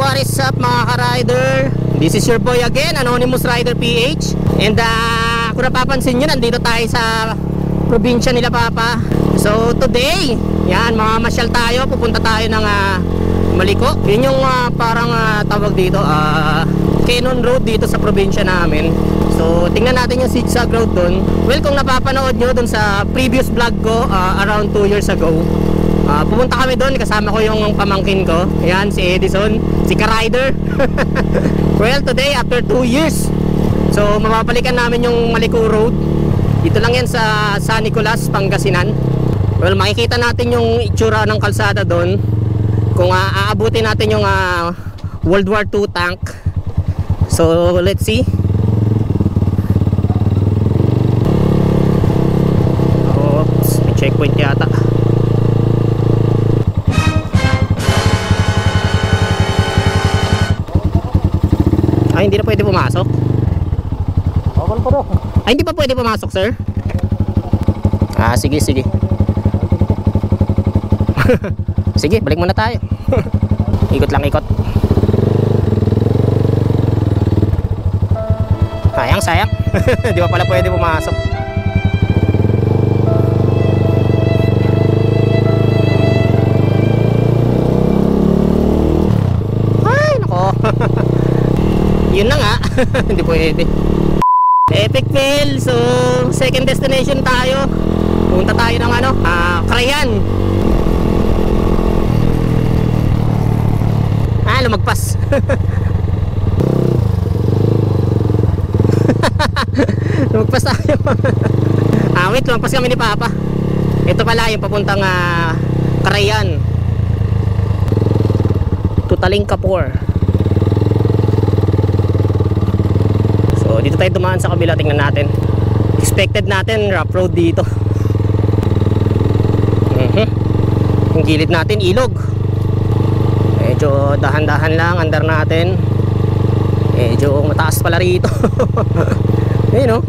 what is up mga ka-rider? This is your boy again, Anonymous Rider PH. And kung napapansin nyo, nandito tayo sa probinsya nila Papa. So today, yan, mamamasyal tayo. Pupunta tayo ng Maliko. Yun yung parang tawag dito, Canon Road dito sa probinsya namin. So tingnan natin yung zigzag road dun. Well, kung napapanood nyo dun sa previous vlog ko around 2 years ago, pumunta kami doon, kasama ko yung pamangkin ko. Ayan, si Edison, si ka-rider. Well, today after 2 years, so mapapalikan namin yung Maliko Road. Dito lang yan sa San Nicolas, Pangasinan. Well, makikita natin yung itsura ng kalsada doon. Kung aabutin natin yung World War II tank. So let's see. Oops, may checkpoint yata. Ay, hindi na pwede pumasok. Okay pa daw. Ay, hindi pa pwede pumasok, sir. Sige, sige. Sige, balik muna tayo. Ikot lang, ikot. Sayang, sayang. Di pa pala pwede pumasok. Ay, nako. Yun na nga. Hindi pwede. Epic fail. So second destination tayo. Punta tayo ng Crayan. Lumagpas. Lumagpas tayo. Wait, lumagpas kami ni Papa. Ito pala yung papuntang Crayan to Talingkapur. Dito tayo dumaan sa kabila, tingnan natin. Expected natin rough road dito. Yung gilid natin ilog. Medyo dahan-dahan lang andar natin. Medyo mataas pala rito. Ayun, no?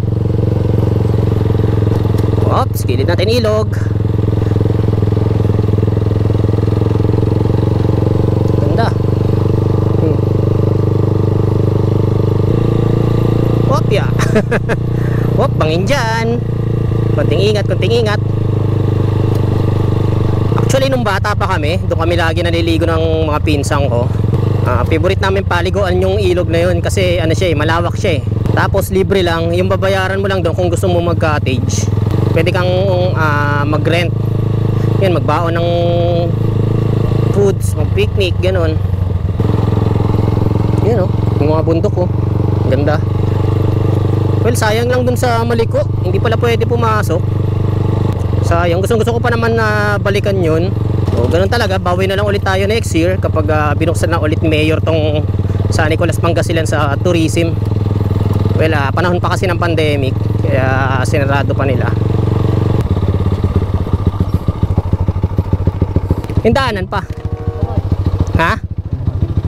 Oops, gilid natin ilog. Ganda. Yeah. Wop, bangin dyan. Konting ingat, konting ingat. Actually, nung bata pa kami, doon kami lagi naliligo ng mga pinsang ko. Favorite namin paliguan yung ilog na yun. Kasi siya malawak siya. Tapos libre lang, yung babayaran mo lang doon kung gusto mo mag-cottage. Pwede kang mag-rent. Yan, magbaon ng foods, mag-picnic, gano'n. Yan, yung mga bundok, ganda. Well, sayang lang dun sa Maliko, hindi pala pwede pumasok. Sayang, gusto ko pa naman na balikan yun. So ganun talaga, bawi na lang ulit tayo next year kapag binuksan na ulit ni Mayor tong San Nicolas, Pangasinan sa tourism. Well, panahon pa kasi ng pandemic, kaya sinarado pa nila. Hindaanan pa. Ha?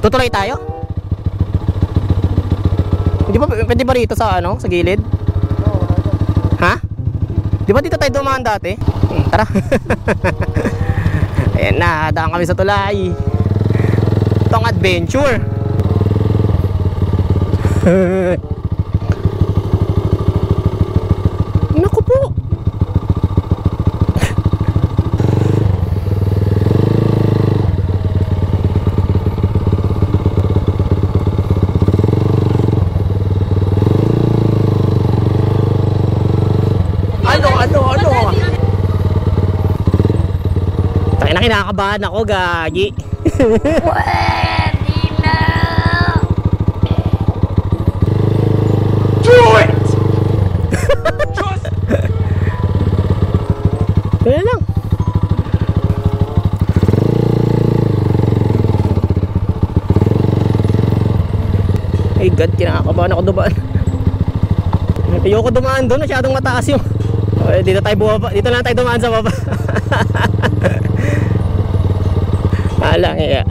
Tutuloy tayo? Di ba pwede ba rito sa sa gilid? Ha? Di ba dito tayo dumaan dati? Tara. Ayan na, daan kami sa tulay. Itong adventure. Naku po. Kinakabahan ako, gagi. Pwede na. Do it! Just... Wala lang. Ay God, kinakabahan ako dumaan. Ayoko dumaan doon, masyadong mataas yung... Dito tayo bumaba, dito lang tayo dumaan sa baba. Alang iya.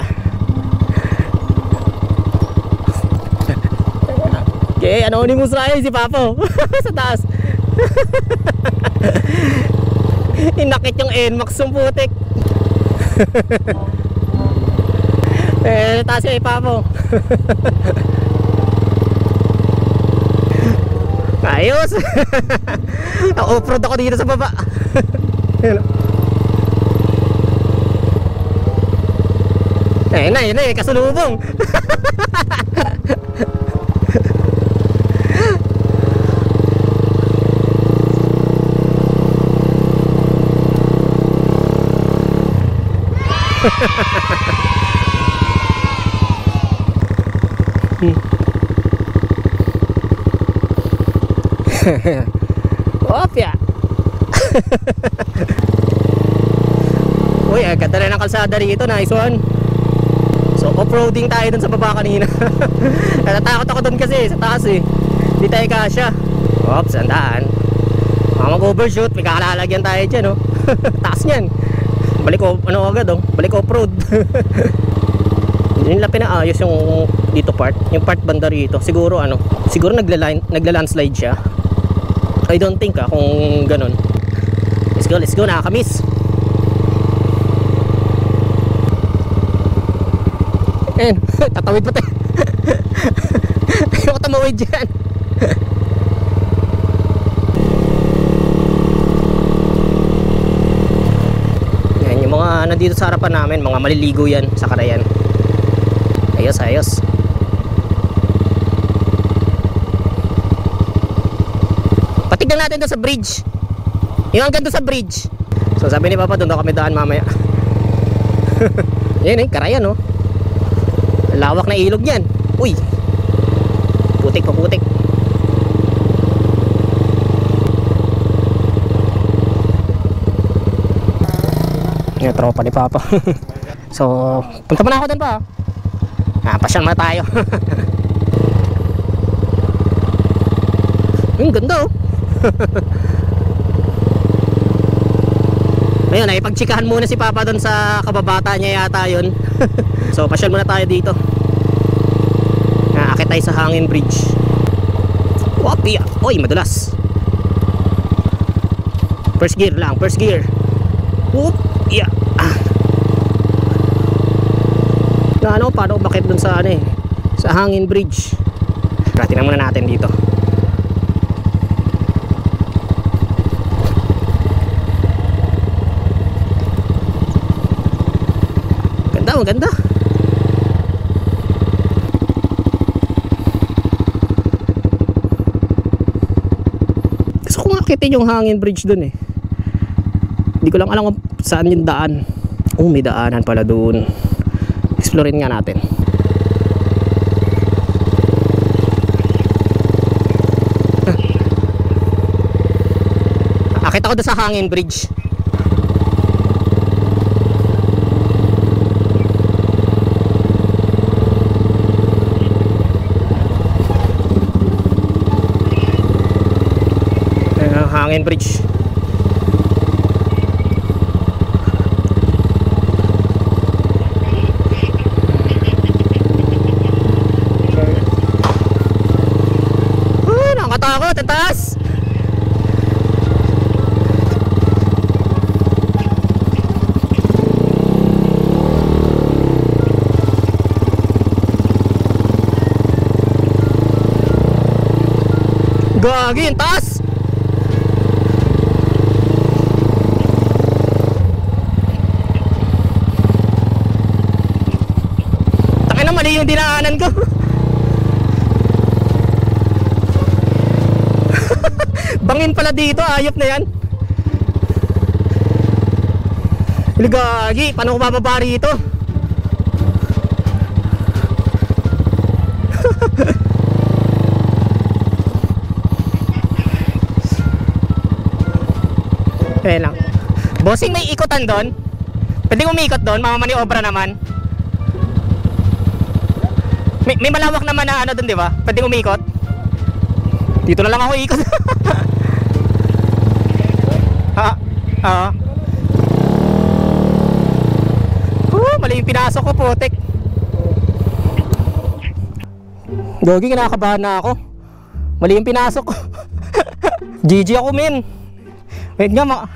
Okay, Anonymous Rider si Papa sa taas. Inakit yung NMAX yung putik. Taas yung ipa mo. Ayos. Off-road ako dito sa baba. Ayun. Ayun na, kasulubong. Opya. Uy, ganda na ng kalsada rito. Nice one. So off-roading tayo dun sa baba kanina. Natatakot ako dun kasi sa taas eh. Hindi tayo kasya. Oops, andaan. Mag-overshoot, may kakalalagyan tayo dyan, no? Taas nyan. Balik ko, ano agad, oh. Balik off-road. Hindi nila pinaayos yung dito part. Yung part banda rito. Siguro ano, siguro nagla-landslide siya. I don't think kung ganun. Let's go, nakakamiss. Ayan, tatawid pa tayo. Ayoko tumawid dyan. Ayan, yung mga nandito sa harapan namin, mga maliligo yan sa Karayan. Ayos. Patignan natin doon sa bridge. Yung hanggang doon sa bridge. So sabi ni Papa, doon daw kami daan mamaya. Yan eh, Karayan, no? Lawak na ilog yan. Uy, putik. Yung tropa ni Papa. So punta pa na ako dun pa. Pasyal muna tayo. Yung ganda, oh. Ayun, ay pagtsikahan muna si Papa doon sa kababata niya yata yun. So pasyal muna tayo dito. Akit tayo sa hangin bridge. Wapi. Oy, madulas. First gear lang, first gear. Whoop. Yeah. Ano, paano bakit doon sa ano eh, sa hangin bridge. Tingnan muna natin dito. Maganda. Gusto ko akitin yung hangin bridge dun eh. Hindi ko lang alam kung saan yung daan. Oh, may daanan pala dun. Explorein nga natin. Akit ako dun sa hangin bridge. Hangin bridge. Nakakatakot, ang taas. Gagi, ang taas. Mali yung dinaanan ko. Bangin pala dito, ayop na yan. Gagi, paano ko bababa rito? Kaya lang. Bossing, may ikotan doon? Pwede umikot doon, mamamaniobra naman. May malawak naman na ano dun, di ba? Pwede umikot. Dito na lang ako ikot. Mali yung pinasok ko, putik. Gagi, kinakabahan na ako. Mali yung pinasok ko. GG ako, men. Wait nga,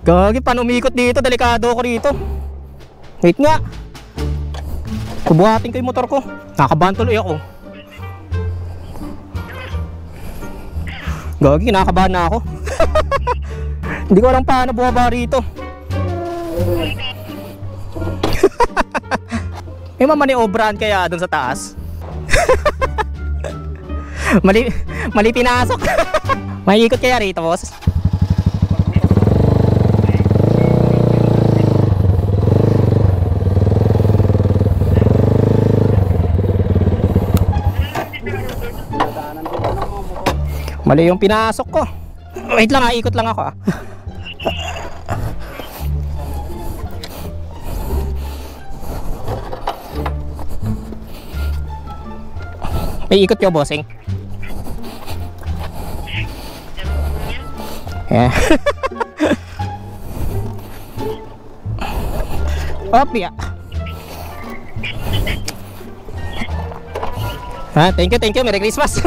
Gagi, paano umikot dito? Delikado ako rito. Wait nga. Kubuhatin ko yung motor ko. Nakakabahan tuloy ako. Gagi, nakakabahan na ako. Hindi ko alam paano buhaba rito. May mamaniobran kaya dun sa taas. Mali pinasok. May ikot kaya rito, boss? Mali yung pinasok ko. Wait lang, ikot lang ako. May ikot ko, bossing. Yeah. Opya. Thank you. Merry Christmas.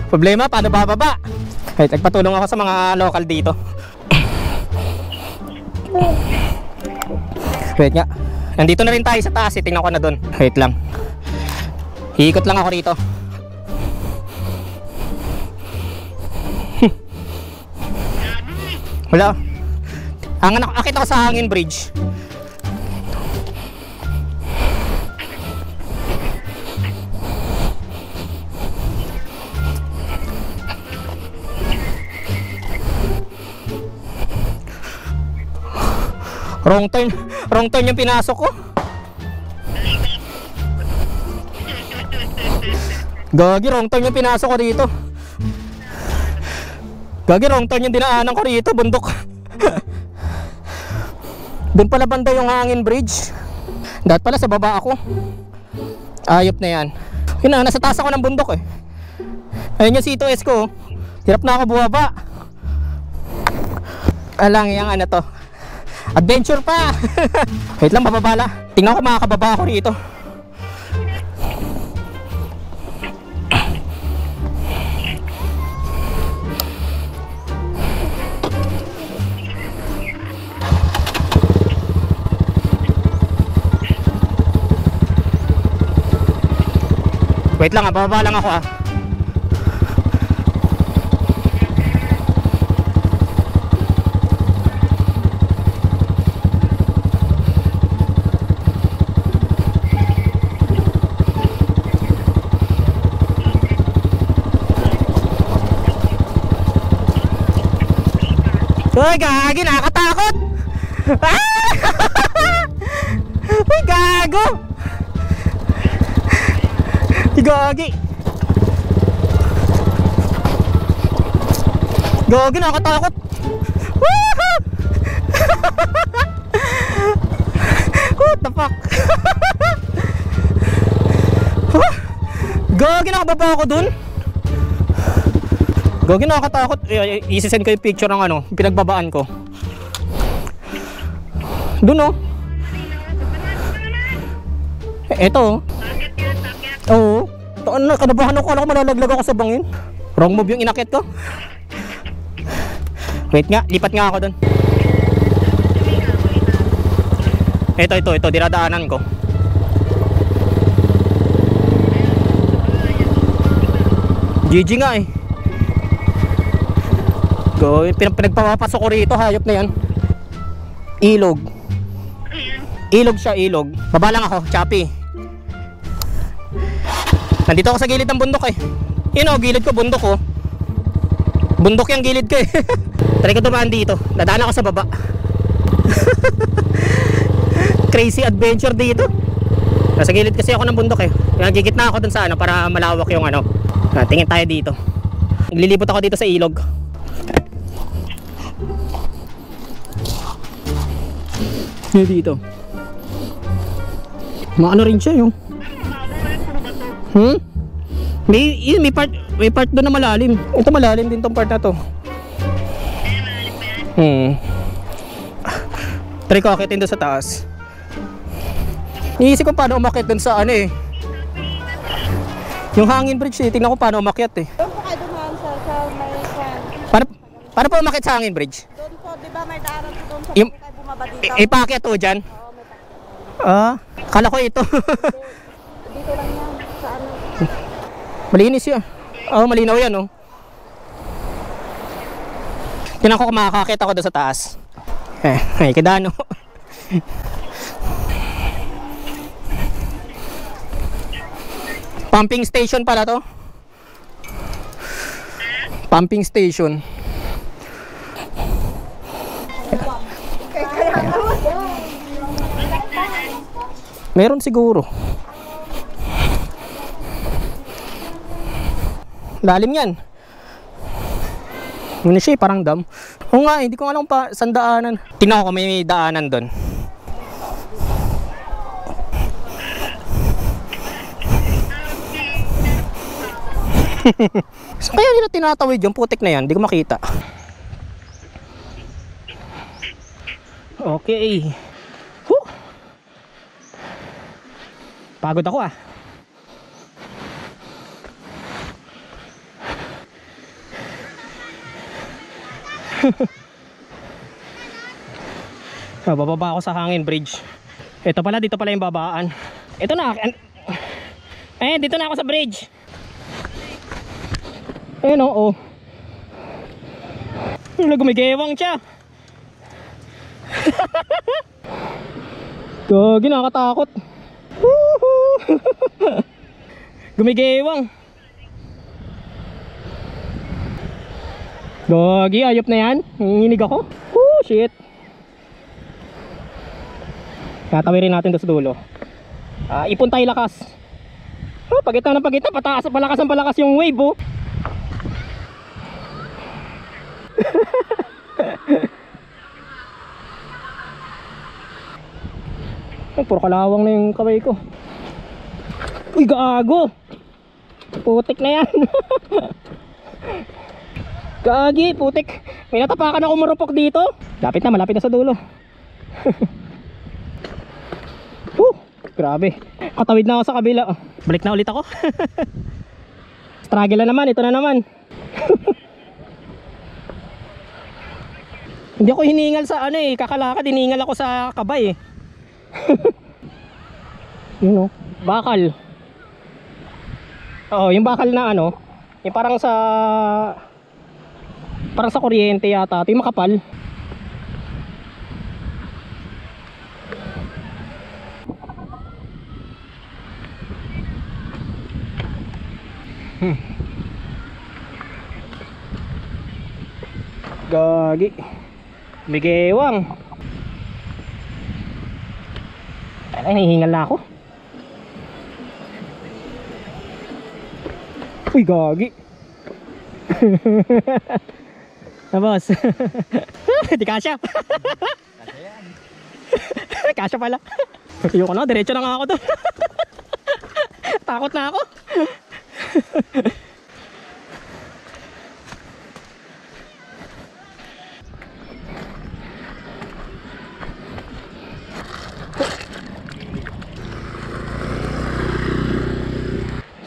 Problema, paano bababa? Wait, nagpatulong ako sa mga local dito. Wait nga. Nandito na rin tayo sa taas. Tingnan ko na doon. Wait lang. Iikot lang ako rito. Wala. Akit ako sa hangin bridge. Wrong turn yung pinasok ko. Gagi, wrong turn yung pinasok ko dito. Gagi, wrong turn yung dinaanan ko rito, bundok. Doon pala banda yung hangin bridge. Dapat pala sa baba ako. Ayop na yan. Yun na, nasa taas ako ng bundok eh. Ayun yung C2S ko. Hirap na ako buwaba. Alang yung ano to, adventure pa. Wait lang, bababala. Tingnan ko makakababa ako rito. Wait lang, bababa lang ako . Uy, gagi, nakakatakot. Uy, gago. Gagi. Gagi, nakakatakot. What the fuck? Gagi, nakababa ako dun. Gagi, nakakatakot. Isisend ko yung picture ng ano, pinagbabaan ko. Doon oh. Eto. Oo. Kanabahan ako, alam ko malalaglag ako sa bangin. Wrong move yung inakit ko. Wait nga, lipat nga ako doon. Ito, dinadaanan ko. GG nga eh. Go, pinagpapapasok ko rito, hayop na yan. Ilog. Ilog siya, ilog. Baba lang ako, choppy. Nandito ako sa gilid ng bundok eh. Yun o, gilid ko, bundok oh. Bundok yung gilid ko eh. Try ko dumaan dito. Dadaan ako sa baba. Crazy adventure dito. Nasa gilid kasi ako ng bundok eh. Nagigit na ako dun sa ano para malawak yung ano. Tingin tayo dito. Naglilipot ako dito sa ilog. Dito. Maano rin siya yung. May part doon na malalim. Ito malalim din tong part na to. Try ko akitin doon sa taas. Iisip ko paano umakyat doon sa ano eh. Yung hangin bridge eh. Tingnan ko paano umakyat eh. Doon po kayo dumaan sa may Paano po umakyat sa hangin bridge? doon po, di ba may daanan po doon sa Yung- kayo bumaba dito? Ipaakyat to dyan. Oo, may Kala ko ito. Dito lang yan. Sa ano. Malinis yan. Oh, malinaw yan, oh. Tinan ko kung makakakita ko doon sa taas. Ay, kadano. Pumping station pala to. Pumping station. Meron siguro. Lalim yan. Ano siya, parang dam. Oo nga, hindi ko alam pa saan daanan. Tingnan ko may daanan doon. So kaya nila tinatawid yung putik na yan, hindi ko makita. Okay. Whew. Pagod ako ah. Bababa ako sa hangin bridge. Ito pala, dito pala yung babaan. Ito na. Dito na ako sa bridge. Ayun oh. Gumigewang siya. Gagi, nakakatakot. Gumigewang. Gagi, ayop na yan. Nanginginig ako. Shit. Tatawirin natin doon sa dulo. Ipon tayo lakas. Pagitan na pagitan, palakas ang palakas yung wave oh. Puro kalawang na yung kamay ko. Uy, gago. Putik na yan. Gagi, putik. May natapakan ako marupok dito. Malapit na sa dulo. Grabe. Katawid na ako sa kabila. Balik na ulit ako. Struggle na naman, ito na naman. Hindi ako hiningal sa kakalakad, hiningal ako sa kabay eh. Yun oh, bakal. Oo, yung bakal na yung parang sa kuryente yata, ito yung makapal. Gagi. Bigewang. Ay, nahihingal na ako. Uy, gagi. Boss. Di kasya. Kasya pala. Ayoko na, diretso na nga ako doon. Takot na ako.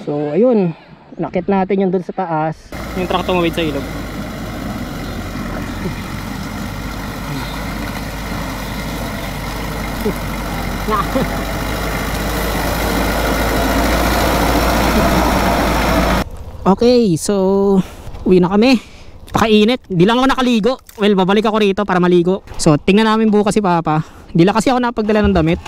So ayun, nakit natin yung doon sa taas. Yung truck tumawid sa ilog. Okay, so uwi na kami. Pakainit, di lang ako nakaligo. Well, babalik ako rito para maligo. So tingnan namin bukas si Papa. Di lang kasi ako napagdala ng damit.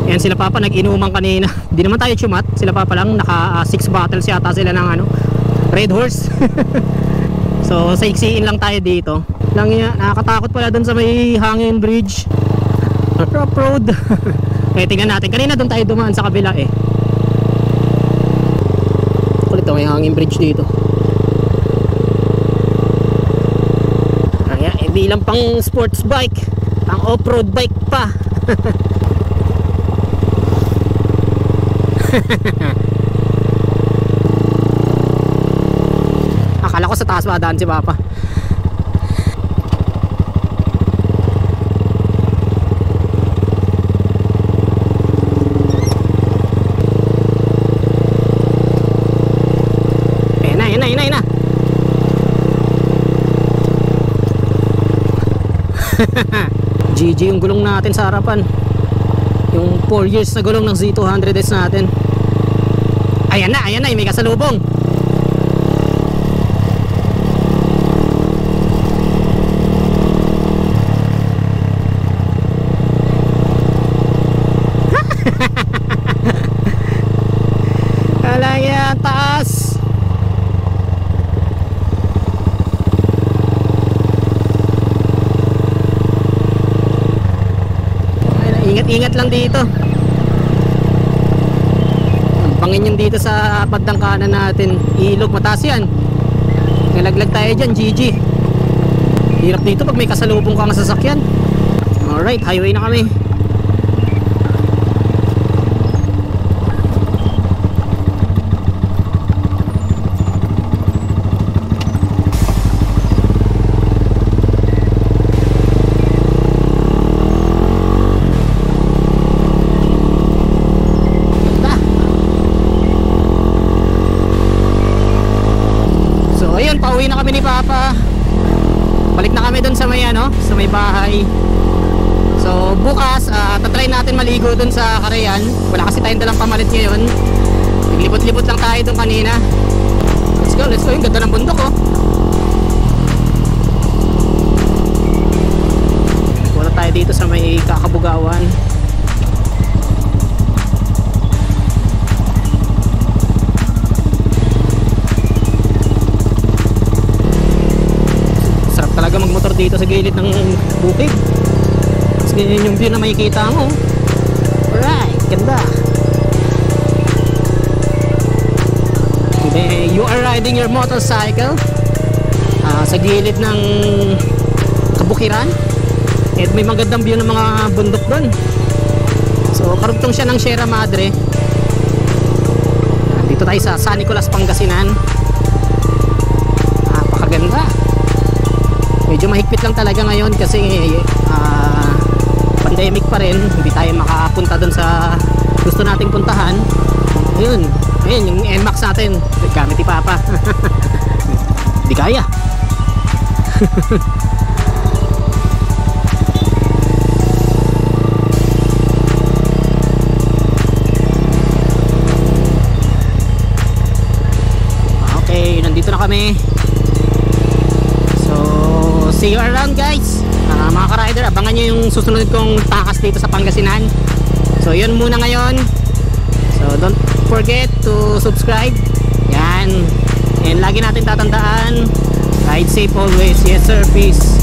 Yan sila Papa, nag-inuman kanina. Di naman tayo chumat. Sila Papa lang, naka 6 bottles yata sila ng Red Horse. So saiksiin lang tayo dito. Lang yan, nakakatakot pala dun sa may hangin bridge. Rough road. Okay, tingnan natin. Kanina dun tayo dumaan sa kabila eh. Kulit may hangin bridge dito. Kaya hindi lang pang sports bike, pang off-road bike pa. Akala ko sa taas madaan si Papa. Ayun na. GG yung gulong natin sa harapan. Yung 4 years na gulong ng Z200S natin. Ayan na, may kasalubong. Kalaya, taas. Ingat-ingat lang dito. Pangin yun dito sa bandang kanan natin. Ilog, mataas yan. Nalaglag tayo dyan, GG. Hirap dito pag may kasalubong kang sasakyan. Alright, highway na kami. Pauwi na kami ni Papa. Balik na kami dun sa may sa may bahay. So bukas tatry natin maligo dun sa Carayan. Wala kasi tayong dalang pamalit ngayon. Naglibot-libot lang tayo dun kanina. Let's go, yung ganda ng bundok oh. Wala tayo dito sa may Kakabugawan. Talaga magmotor dito sa gilid ng bukid. Kasi ganyan yung view na makikita mo. Alright, ganda. You are riding your motorcycle sa gilid ng kabukiran. At may magandang view ng mga bundok doon. So karugtong siya ng Sierra Madre. Dito tayo sa San Nicolas, Pangasinan. Napakaganda. Medyo mahigpit lang talaga ngayon kasi pandemic pa rin. Hindi tayo makapunta dun sa gusto nating puntahan. Ayun yung NMAX natin gamit ni Papa. Hindi kaya. Okay, nandito na kami. See you around guys. Mga ka-rider, abangan nyo yung susunod kong takas dito sa Pangasinan. So yun muna ngayon. So don't forget to subscribe. Yan. And lagi natin tatandaan, ride safe always. Yes sir, peace.